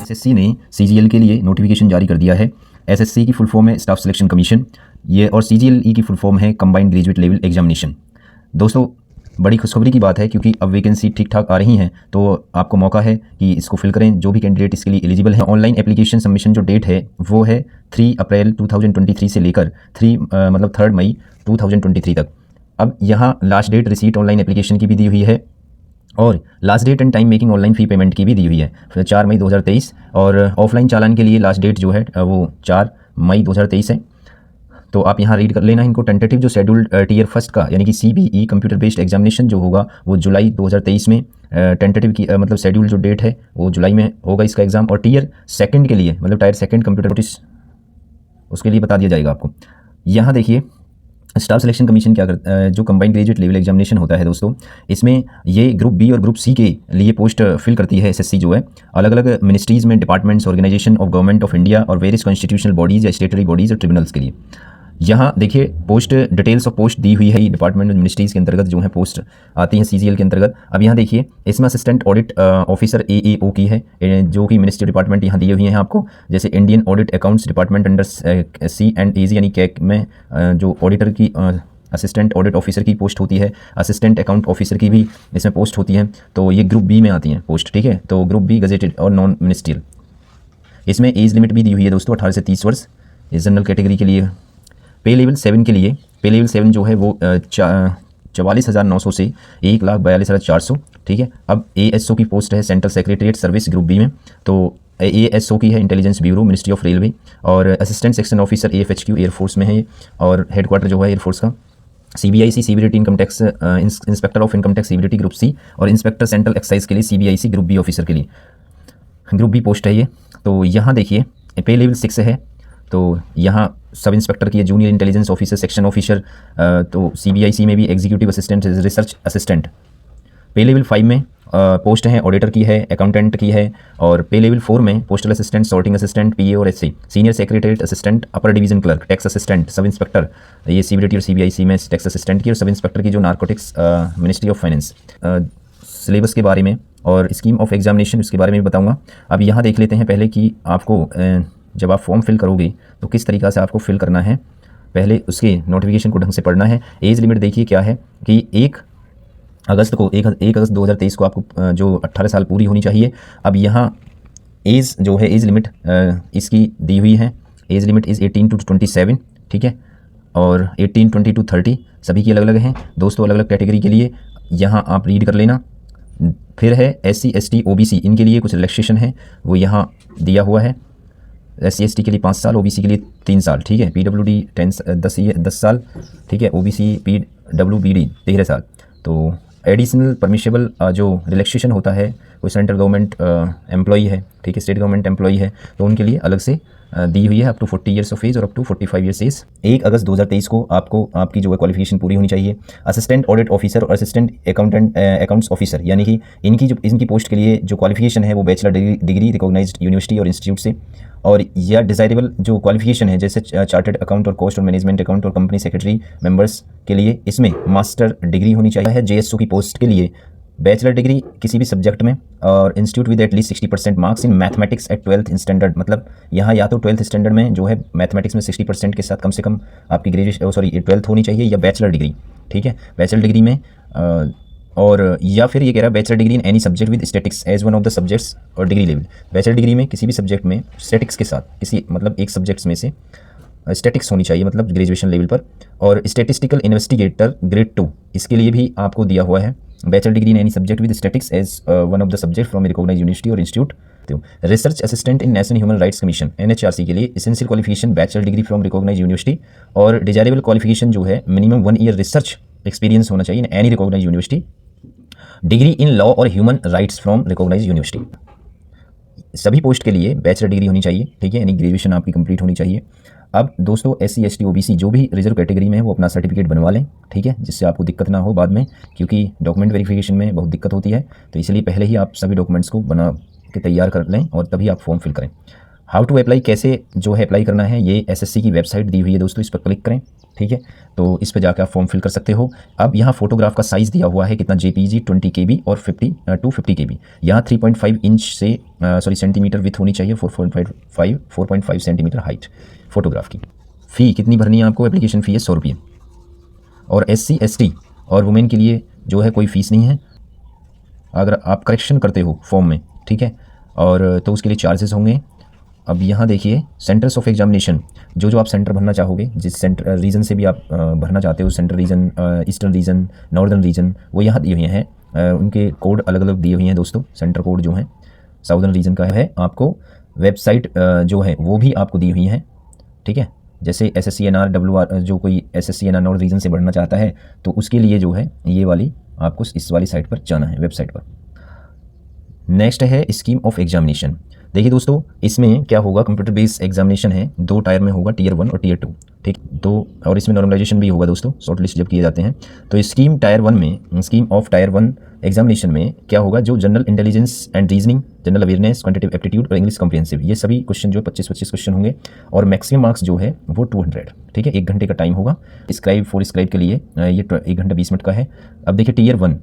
SSC ने CGL के लिए नोटिफिकेशन जारी कर दिया है। एसएससी की फुल फॉर्म है स्टाफ सिलेक्शन कमीशन, ये, और सीजीएलई की फुल फॉर्म है कंबाइंड ग्रेजुएट लेवल एग्जामिनेशन। दोस्तों बड़ी खुशखबरी की बात है क्योंकि अब वैकेंसी ठीक ठाक आ रही हैं, तो आपको मौका है कि इसको फिल करें जो भी कैंडिडेट इसके लिए एलिजिबल है। ऑनलाइन एप्लीकेशन सबमिशन जो डेट है वो है 3 अप्रैल 2023 से लेकर 3 मई 2023 तक। अब यहाँ last date receipt online application की भी दी हुई है और last date and time making online fee payment की भी दी हुई है 4 मई 2023, और ऑफलाइन चालान के लिए लास्ट डेट जो है वो 4 मई 2023 है। तो आप यहाँ रीड कर लेना इनको। टेंटेटिव जो शेड्यूल्ड टीयर फर्स्ट का यानी कि सीबीई कंप्यूटर बेस्ड एग्जामिनेशन जो होगा वो जुलाई 2023 में, टेंटेटिव की मतलब शेड्यूल जो डेट है वो जुलाई में होगा इसका एग्ज़ाम। और टीयर सेकंड के लिए मतलब टायर सेकंड कंप्यूटर नोटिस उसके लिए बता दिया जाएगा आपको। यहाँ देखिए स्टाफ सिलेक्शन कमीशन क्या जो कंबाइंड ग्रेजुएट लेवल एग्जामिनेशन होता है दोस्तों, इसमें ये ग्रुप बी और ग्रुप सी के लिए पोस्ट फिल करती है एसएससी जो है अलग अलग मिनिस्ट्रीज़ में, departments, organisation of government of India और वेरियस कॉन्स्टिट्यूशनल बॉडीज़ या स्टेटरी बॉडीज़ और ट्रिब्यूनल्स के लिए। यहाँ देखिए पोस्ट डिटेल्स ऑफ पोस्ट दी हुई है, ये डिपार्टमेंट मिनिस्ट्रीज़ के अंतर्गत जो है पोस्ट आती हैं सीजीएल के अंतर्गत। अब यहाँ देखिए इसमें असिस्टेंट ऑडिट ऑफिसर एएओ की है जो कि मिनिस्ट्री डिपार्टमेंट यहाँ दिए हुए हैं आपको, जैसे Indian audit accounts department under C&AG यानी कैक में जो ऑडिटर की असिस्टेंट ऑडिट ऑफिसर की पोस्ट होती है, असिस्टेंट अकाउंट ऑफिसर की भी इसमें पोस्ट होती है। तो ये ग्रुप बी में आती हैं पोस्ट, ठीक है। तो ग्रुप बी गजेटेड और नॉन मिनिस्ट्रियल। इसमें एज लिमिट भी दी हुई है दोस्तों 18 से 30 वर्ष इस जनरल कैटेगरी के लिए। पे लेवल 7 के लिए, पे लेवल 7 जो है वो 44,900 से 1,42,400, ठीक है। अब एएसओ की पोस्ट है central secretariat service group B में, तो एएसओ की है intelligence bureau ministry of railway, और assistant section officer AFHQ air force में है ये, और हेडक्वार्टर जो है एयरफोर्स का। CBIC CBDT income tax inspector of income tax CBDT group C, और इंस्पेक्टर सेंट्रल एक्साइज के लिए सीबीआईसी ग्रुप बी ऑफिसर के लिए ग्रुप बी पोस्ट है ये। तो यहाँ देखिए पे लेवल 6 है, तो यहाँ सब इंस्पेक्टर की है, junior intelligence officer, section officer, तो सीबीआईसी में भी एग्जीक्यूटिव असिस्टेंट, रिसर्च असिस्टेंट। पे लेवल 5 में पोस्ट है ऑडिटर की है, अकाउंटेंट की है, और पे लेवल 4 में पोस्टल असिस्टेंट, सॉर्टिंग असिस्टेंट, पीए और SC, senior secretariat assistant, upper division clerk, tax assistant, sub inspector, ये सीबीडीटी और सीबीआईसी में टैक्स असिस्टेंट की, और सब इंस्पेक्टर की जो narcotics ministry of finance. Syllabus के बारे में और स्कीम ऑफ एग्जामिनेशन उसके बारे में भी बताऊँगा। अब यहाँ देख लेते हैं पहले कि आपको जब आप फॉर्म फिल करोगे तो किस तरीक़ा से आपको फिल करना है, पहले उसके नोटिफिकेशन को ढंग से पढ़ना है। एज लिमिट देखिए क्या है कि 1 अगस्त 2023 को आपको जो 18 साल पूरी होनी चाहिए। अब यहाँ एज जो है एज लिमिट इसकी दी हुई है, एज लिमिट इज़ 18 to 27, ठीक है, और 18, 20 to 30 सभी की अलग अलग हैं दोस्तों, अलग अलग कैटेगरी के लिए। यहाँ आप रीड कर लेना। फिर है SC ST OBC, इनके लिए कुछ रिलैक्सेशन है वो यहाँ दिया हुआ है। SC ST के लिए 5 साल, OBC के लिए 3 साल, ठीक है। PWD 10 साल, ठीक है। OBC PWBD 13 साल। तो एडिशनल परमिशेबल जो रिलैक्सेशन होता है, कोई सेंट्रल गवर्नमेंट एम्प्लॉई है, ठीक है, स्टेट गवर्नमेंट एम्प्लॉई है, तो उनके लिए अलग से दी हुई है up to 40 years of age और अप टू 45 ईयर्स एज। 1 अगस्त 2023 को आपकी जो है क्वालिफिकेशन पूरी होनी चाहिए। असिस्टेंट ऑडिट ऑफिसर और असिस्टेंट अकाउंट्स ऑफिसर यानी कि इनकी पोस्ट के लिए जो क्वालिफिकेशन है वो बैचलर डिग्री रिकॉग्नाइज्ड यूनिवर्सिटी और इंस्टीट्यूट से, और या डिज़ायरेबल जो क्वालिफिकेशन है जैसे चार्टर्ड अकाउंट और कॉस्ट और मैनेजमेंट अकाउंट और कंपनी सेक्रेटरी मेंबर्स के लिए इसमें मास्टर डिग्री होनी चाहिए। जेएसओ की पोस्ट के लिए बैचलर डिग्री किसी भी सब्जेक्ट में और institute with at least 60% marks in mathematics eight 12th standard, मतलब यहाँ या तो 12th स्टैंडर्ड में जो है मैथमेटिक्स में 60% के साथ कम से कम आपकी 12th होनी चाहिए, या बैचलर डिग्री, ठीक है, बैचलर डिग्री में, और या फिर ये कह रहा है bachelor degree in any subject with statics as one of the subjects और डिग्री लेवल। बैचलर डिग्री में किसी भी सब्जेक्ट में स्टैटिक्स के साथ किसी मतलब एक सब्जेक्ट्स में से स्टैटिक्स होनी चाहिए, मतलब ग्रेजुएशन लेवल पर, और स्टैटिस्टिकल इन्वेस्टिगेटर ग्रेड 2 इसके लिए भी आपको दिया हुआ है bachelor degree in any subject with statics as one of the subject from recognised university और institute. Research assistant in national human rights commission NHRC के लिए essential qualification bachelor degree from recognised university, और desirable qualification जो है minimum 1 year research experience होना चाहिए in any recognised university. Degree in law और human rights from recognised university. सभी post के लिए बैचलर डिग्री होनी चाहिए, ठीक है, यानी ग्रेजुएशन आपकी कंप्लीट होनी चाहिए। अब दोस्तों SC ST OBC जो भी रिजर्व कैटेगरी में है वो अपना सर्टिफिकेट बनवा लें, ठीक है, जिससे आपको दिक्कत ना हो बाद में, क्योंकि डॉक्यूमेंट वेरिफिकेशन में बहुत दिक्कत होती है। तो इसलिए पहले ही आप सभी डॉक्यूमेंट्स को बना के तैयार कर लें और तभी आप फॉर्म फिल करें। हाउ टू अप्लाई, कैसे जो है अप्लाई करना है, ये SSC की वेबसाइट दी हुई है दोस्तों, इस पर क्लिक करें। ठीक है। तो इस पे जाकर आप फॉर्म फिल कर सकते हो। अब यहाँ फोटोग्राफ का साइज़ दिया हुआ है कितना, JPG 20 KB और 50 KB। यहाँ 3.5 इंच से सेंटीमीटर विथ होनी चाहिए, 4.5 सेंटीमीटर हाइट फोटोग्राफ की। फ़ी कितनी भरनी है आपको, एप्लीकेशन फ़ी है 100 रुपये। और SC ST और वुमेन के लिए जो है कोई फ़ीस नहीं है। अगर आप करेक्शन करते हो फॉर्म में, ठीक है, और तो उसके लिए चार्जेस होंगे। अब यहाँ देखिए सेंटर्स ऑफ एग्जामिनेशन, जो आप सेंटर भरना चाहोगे, जिस सेंटर रीजन से भी आप भरना चाहते हो, central region, eastern region, northern region, वो यहाँ दिए हुए हैं। उनके कोड अलग अलग दिए हुए हैं दोस्तों। सेंटर कोड जो है साउदर्न रीजन का है, आपको वेबसाइट जो है वो भी आपको दी हुई है, ठीक है। जैसे SSC NR WR, जो कोई SSC NR नॉर्थ रीजन से बढ़ना चाहता है तो उसके लिए जो है ये वाली आपको इस वाली साइट पर जाना है, वेबसाइट पर। नेक्स्ट है स्कीम ऑफ एग्जामिनेशन। देखिए दोस्तों, इसमें क्या होगा, कंप्यूटर बेस्ड एग्जामिनेशन है, 2 टायर में होगा, Tier 1 और Tier 2, ठीक। तो और इसमें नॉर्मलाइजेशन भी होगा दोस्तों, शॉर्ट लिस्ट जब किए जाते हैं। तो स्कीम ऑफ टायर 1 एग्जामिनेशन में क्या होगा, जो general intelligence and reasoning, general awareness, quantitative aptitude और इंग्लिश कॉम्प्रिहेंसिव, ये सभी क्वेश्चन जो 25-25 क्वेश्चन होंगे और मैक्सिमम मार्क्स जो है वो 200, ठीक है। 1 घंटे का टाइम होगा। स्क्राइब के लिए ये 1 घंटा 20 मिनट का है। अब देखिए Tier 1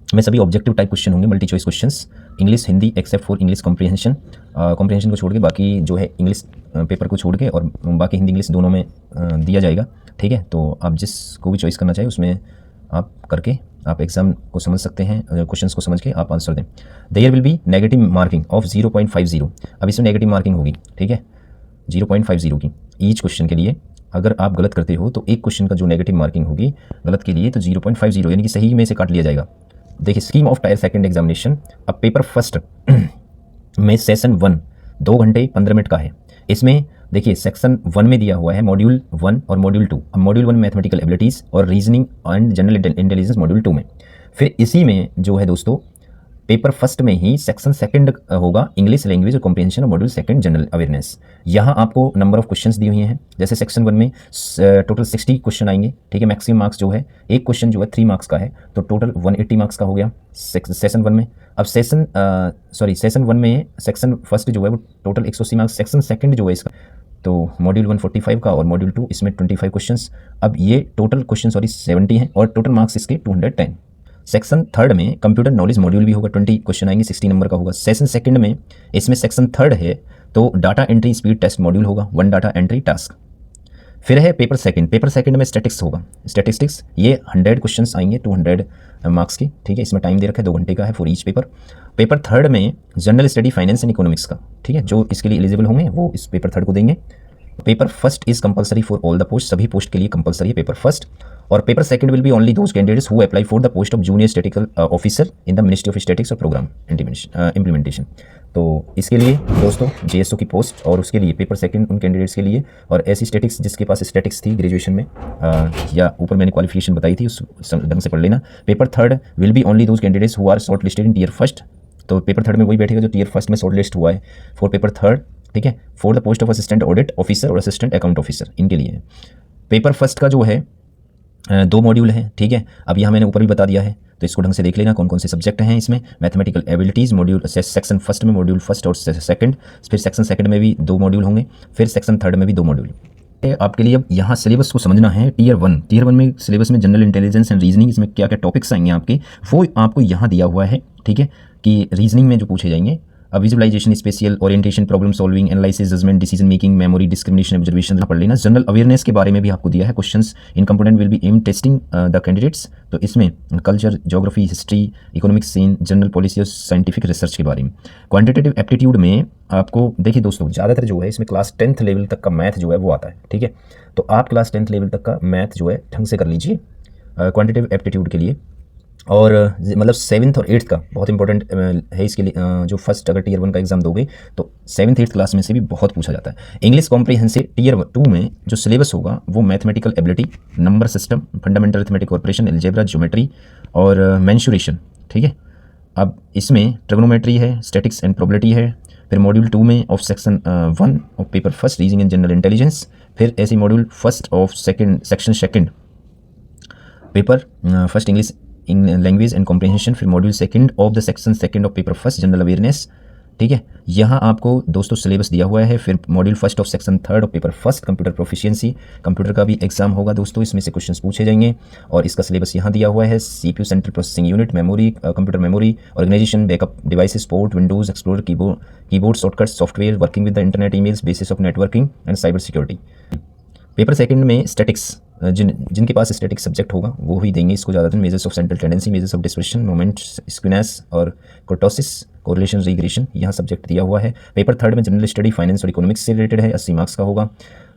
में सभी ऑब्जेक्टिव टाइप क्वेश्चन होंगे, multi choice questions, English Hindi except for English comprehension को छोड़ के, बाकी जो है इंग्लिश पेपर को छोड़ के और बाकी हिंदी इंग्लिश दोनों में दिया जाएगा, ठीक है। तो आप जिसको भी चॉइस करना चाहिए उसमें आप करके आप एग्जाम को समझ सकते हैं, क्वेश्चंस को समझ के आप आंसर दें। There will be negative marking of 0.50। अब इसमें नेगेटिव मार्किंग होगी, ठीक है, 0.50 की ईच क्वेश्चन के लिए। अगर आप गलत करते हो तो एक क्वेश्चन का जो नेगेटिव मार्किंग होगी गलत के लिए तो 0.50 यानी कि सही में से काट लिया जाएगा। देखिए स्कीम ऑफ टायर 2 एग्जामिनेशन। अब पेपर फर्स्ट में सेशन 1 2 घंटे 15 मिनट का है। इसमें देखिए सेक्शन 1 में दिया हुआ है मॉड्यूल 1 और मॉड्यूल 2। अब मॉड्यूल 1 मैथमेटिकल एबिलिटीज़ और reasoning and general intelligence module 2 में। फिर इसी में जो है दोस्तों पेपर फर्स्ट में ही सेक्शन 2 होगा इंग्लिश लैंग्वेज और कॉम्प्रिहेंशन और मॉड्यूल 2 जनरल अवेयरनेस। यहाँ आपको नंबर ऑफ क्वेश्चंस दी हुई हैं। जैसे सेक्शन 1 में टोटल 60 क्वेश्चन आएंगे, ठीक है। मैक्सिमम मार्क्स जो है एक क्वेश्चन जो है 3 मार्क्स का है, तो टोटल 180 मार्क्स का हो गया सेशन 1 में। अब सेशन 1 में सेक्शन फर्स्ट जो है वो टोटल 180 मार्क्स, सेक्शन 2 जो है इसका तो मॉड्यूल 1 45 का और मॉड्यूल 2 इसमें 25 क्वेश्चंस। अब ये टोटल क्वेश्चन 70 हैं और टोटल मार्क्स इसके 210। सेक्शन 3 में कंप्यूटर नॉलेज मॉड्यूल भी होगा, 20 क्वेश्चन आएंगे, 60 नंबर का होगा। सेशन 2 में इसमें सेक्शन 3 है तो data entry speed test module होगा, 1 डाटा एंट्री टास्क। फिर है पेपर सेकंड में स्टैटिक्स होगा, स्टैटिस्टिक्स, ये 100 क्वेश्चंस आएंगे 200 मार्क्स की, ठीक है। इसमें टाइम दे रखा है 2 घंटे का है फॉर ईच पेपर। पेपर 3 में general study finance and economics का, ठीक है, जो इसके लिए एलिजिबल होंगे वो इस पेपर 3 को देंगे। Paper first is compulsory for all the post, सभी पोस्ट के लिए कंपलसरी है पेपर फर्स्ट। और paper second will be only those candidates who apply for the post of junior statistical officer in the ministry of statics और programme implementation. तो इसके लिए दोस्तों JSO की पोस्ट और उसके लिए पेपर सेकंड उन कैंडिडेट्स के लिए, और ऐसी स्टैटिक्स जिसके पास स्टैटिक्स थी ग्रेजुएशन में या ऊपर मैंने क्वालिफिकेशन बताई थी उस ढंग से पढ़ लेना। Paper 3 will be only those candidates who are short listed in Tier 1। तो पेपर 3 में वही बैठेगा जो Tier 1 में शॉर्ट लिस्ट हुआ है फॉर पेपर 3, ठीक है, for the post of assistant audit officer और असिस्टेंट अकाउंट ऑफिसर, इनके लिए है। पेपर फर्स्ट का जो है 2 मॉड्यूल हैं, ठीक है। अब यहाँ मैंने ऊपर भी बता दिया है तो इसको ढंग से देख लेना कौन कौन से सब्जेक्ट हैं इसमें। मैथमेटिकल एबिलिटीज़ मॉड्यूल सेक्शन 1 में मॉड्यूल 1 और 2, फिर सेक्शन 2 में भी 2 मॉड्यूल होंगे, फिर सेक्शन 3 में भी 2 मॉड्यूल। आपके लिए अब यहाँ सिलेबस को समझना है। Tier 1 में सिलेबस में जनरल इंटेलिजेंस एंड रीजनिंग, इसमें क्या क्या टॉपिक्स आएंगे आपके वो आपको यहाँ दिया हुआ है, ठीक है, कि रीजनिंग में जो पूछे जाएंगे। अब visualisation, spatial orientation, problem solving, analysis, judgement, decision making, memory, discrimination, observation पढ़ लेना। जनरल अवेयरनेस के बारे में भी आपको दिया है questions. In component will be aim testing the candidates. तो इसमें culture, geography, history, economics, scene, general policy और साइंटिफिक रिसर्च के बारे में। क्वांटिटेटिव एप्टीट्यूड में आपको देखिए दोस्तों ज़्यादातर जो है इसमें क्लास 10th लेवल तक का मैथ जो है वो आता है, ठीक है। तो आप क्लास 10th लेवल तक का मैथ जो है ढंग से कर लीजिए क्वांटिटेटिव एप्टीट्यूड के लिए। और मतलब 7th और 8th का बहुत इंपॉर्टेंट है इसके लिए। जो फर्स्ट अगर Tier 1 का एग्जाम दोगे तो 7th 8th क्लास में से भी बहुत पूछा जाता है। इंग्लिश कॉम्प्रिहेंसिव Tier 2 में जो सिलेबस होगा वो mathematical ability, number system, fundamental arithmetic operation, algebra, geometry और मेंशुरेशन, ठीक है। अब इसमें ट्रिग्नोमेट्री है, स्टैटिक्स एंड प्रोबेबिलिटी है। फिर मॉड्यूल 2 में of section 1 of paper first reasoning and general intelligence. फिर ऐसे module first of section 2 paper first English language and comprehension. फिर module 2 of the section 2 of paper first general awareness, ठीक है। यहाँ आपको दोस्तों सिलेबस दिया हुआ है, फिर module first of section third of paper first computer proficiency, computer का भी एग्जाम होगा दोस्तों, इसमें से क्वेश्चंस पूछे जाएंगे और इसका सिलेबस यहाँ दिया हुआ है। CPU central processing unit, memory, computer memory, organisation, backup devices, port, Windows explorer, keyboard shortcut, software, working with the internet, emails, basis of networking and cyber security. Paper second में statics, जिनके पास static subject होगा वो ही देंगे इसको ज़्यादातर। Measures of central tendency, measures of dispersion, moment, skewness और kurtosis, correlation, regression, यहाँ सब्जेक्ट दिया हुआ है। पेपर थर्ड में जनरल स्टडी, फाइनेंस और इकोनॉमिक्स से रिलेटेड है, 80 मार्क्स का होगा।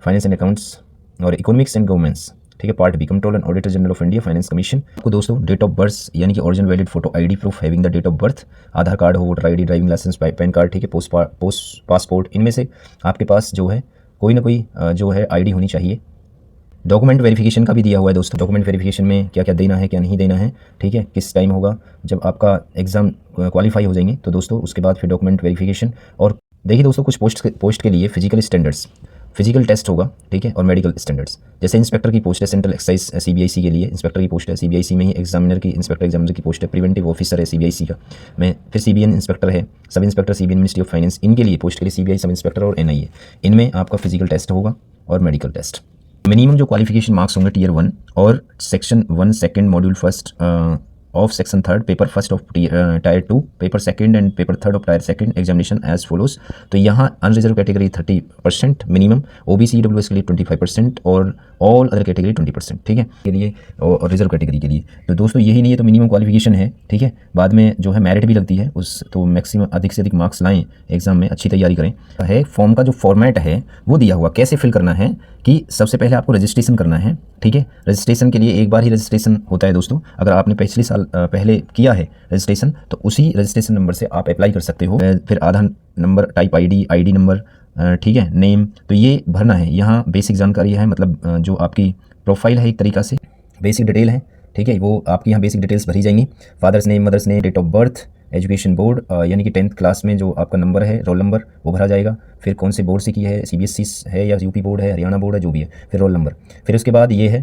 फाइनेंस एंड अकाउंट्स और इकोनॉमिक्स एंड गवर्नेंस, ठीक है। Part B, control and auditor general of India, finance commission. आपको दोस्तों डेट ऑफ बर्थ यानी कि original valid photo ID proof having the date of birth, Aadhaar card हो, voter ID, driving licence, PAN card, ठीक है, post passport, इनमें से आपके पास जो है कोई ना कोई जो है आईडी होनी चाहिए। डॉक्यूमेंट वेरिफिकेशन का भी दिया हुआ है दोस्तों, डॉक्यूमेंट वेरिफिकेशन में क्या क्या देना है क्या नहीं देना है, ठीक है, किस टाइम होगा जब आपका एग्ज़ाम क्वालिफाई हो जाएंगे तो दोस्तों उसके बाद फिर डॉक्यूमेंट वेरिफिकेशन। और देखिए दोस्तों कुछ पोस्ट के लिए फिजिकल स्टैंडर्ड्स, फिजिकल टेस्ट होगा, ठीक है, और मेडिकल स्टैंडर्ड्स। जैसे इंस्पेक्टर की पोस्ट है सेंट्रल एक्साइज CBIC के लिए, इंस्पेक्टर की पोस्ट है CBIC में ही। एग्जामिनर की, इंस्पेक्टर एग्जामिनर की पोस्ट है, प्रिवेंटिव ऑफिसर है CBIC का में, फिर CBN इंस्पेक्टर है, sub inspector CBN ministry of finance, इनके लिए पोस्ट के लिए CBI सब इंस्पेक्टर और NIA, इनमें आपका फिजिकल टेस्ट होगा और मेडिकल टेस्ट। मिनिमम जो क्वालिफिकेशन मार्क्स होंगे टियर 1 और section 1 second module first of section third, paper first of tier 2, paper second and paper third of tier second examination as follows. तो यहाँ unreserve category 30% minimum, OBC EWS के लिए 25% और all other category 20%, ठीक है, के लिए और रिजर्व कैटेगरी के लिए। तो दोस्तों यही नहीं है तो मिनिमम क्वालिफिकेशन है, ठीक है। बाद में जो है मेरिट भी लगती है उस, तो मैक्सिमम अधिक से अधिक मार्क्स लाएं, एग्जाम में अच्छी तैयारी करें। है फॉर्म का जो फॉर्मेट है वो दिया हुआ, कैसे फिल करना है कि सबसे पहले आपको रजिस्ट्रेशन करना है, ठीक है। रजिस्ट्रेशन के लिए एक बार ही रजिस्ट्रेशन होता है दोस्तों, अगर आपने पिछले साल पहले किया है रजिस्ट्रेशन तो उसी रजिस्ट्रेशन नंबर से आप अप्लाई कर सकते हो। फिर आधार नंबर, टाइप ID नंबर, ठीक है, नेम, तो ये भरना है। यहाँ बेसिक जानकारी है, मतलब जो आपकी प्रोफाइल है एक तरीक़ा से बेसिक डिटेल है, ठीक है, वो आपकी यहाँ बेसिक डिटेल्स भरी जाएंगी। Father's name, mother's name, date of birth, education board यानी कि 10th क्लास में जो आपका नंबर है, रोल नंबर, वो भरा जाएगा। फिर कौन से बोर्ड से की है, CBSE है या UP बोर्ड है, हरियाणा बोर्ड है, जो भी है, फिर रोल नंबर। फिर उसके बाद ये है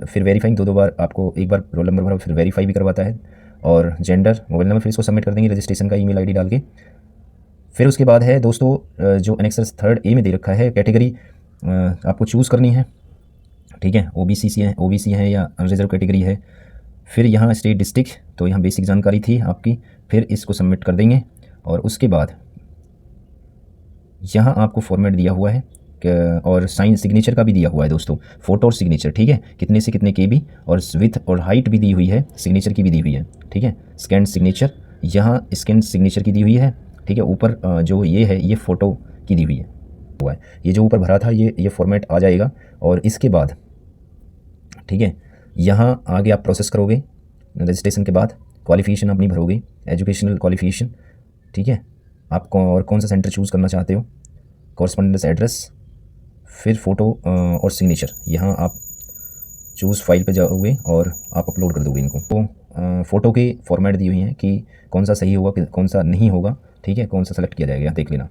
फिर वेरीफाइंग, दो बार आपको, एक बार रोल नंबर भरा फिर वेरीफाई भी करवाता है, और जेंडर, मोबाइल नंबर, फिर इसको सबमिट कर देंगे रजिस्ट्रेशन का ईमेल ID डाल के। फिर उसके बाद है दोस्तों जो एनेक्सर 3A में दे रखा है कैटेगरी आपको चूज़ करनी है, ठीक है, OBC है या अनरिजर्व कैटेगरी है। फिर यहाँ स्टेट डिस्ट्रिक्ट, तो यहाँ बेसिक जानकारी थी आपकी, फिर इसको सबमिट कर देंगे। और उसके बाद यहाँ आपको फॉर्मेट दिया हुआ है और साइन सिग्नेचर का भी दिया हुआ है दोस्तों, फ़ोटो और सिग्नेचर, ठीक है, कितने से कितने KB और विथ और हाइट भी दी हुई है, सिग्नेचर की भी दी हुई है, ठीक है। स्कैन सिग्नेचर, यहाँ स्कैन सिग्नेचर की दी हुई है, ठीक है। ऊपर जो ये है ये फ़ोटो की दी हुई है, ये जो ऊपर भरा था ये फॉर्मेट आ जाएगा। और इसके बाद, ठीक है, यहाँ आगे आप प्रोसेस करोगे रजिस्ट्रेशन के बाद, क्वालिफिकेशन अपनी भरोगे, एजुकेशनल क्वालिफिकेशन, ठीक है, आपको और कौन सा सेंटर चूज़ करना चाहते हो, कॉरस्पॉन्डेंस एड्रेस, फिर फ़ोटो और सिग्नेचर, यहाँ आप चूज़ फाइल पे जाओगे और आप अपलोड कर दोगे इनको। तो फ़ोटो के फॉर्मेट दी हुई हैं कि कौन सा सही होगा कौन सा नहीं होगा, ठीक है, कौन सा सेलेक्ट किया जाएगा, देख लेना।